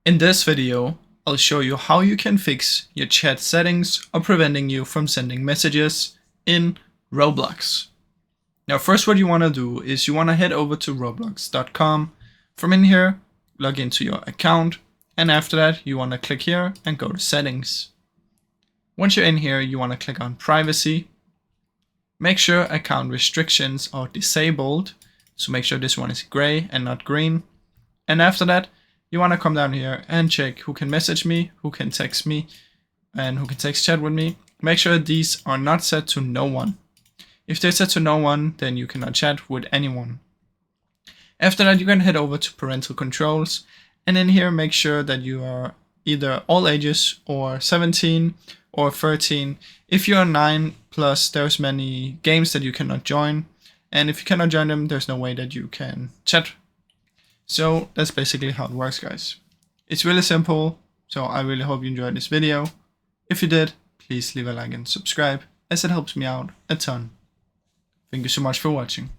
In this video, I'll show you how you can fix your chat settings or preventing you from sending messages in Roblox. Now first what you want to do is you want to head over to roblox.com. From in here, log into your account, and after that you want to click here and go to settings. Once you're in here, you want to click on privacy. Make sure account restrictions are disabled, so make sure this one is gray and not green. And after that, you want to come down here and check who can message me, who can text me, and who can text chat with me. Make sure these are not set to no one. If they're set to no one, then you cannot chat with anyone. After that, you can head over to parental controls, and in here make sure that you are either all ages or 17 or 13. If you are 9 plus, there's many games that you cannot join, and if you cannot join them, there's no way that you can chat. So that's basically how it works, guys. It's really simple, so I really hope you enjoyed this video. If you did, please leave a like and subscribe, as it helps me out a ton. Thank you so much for watching.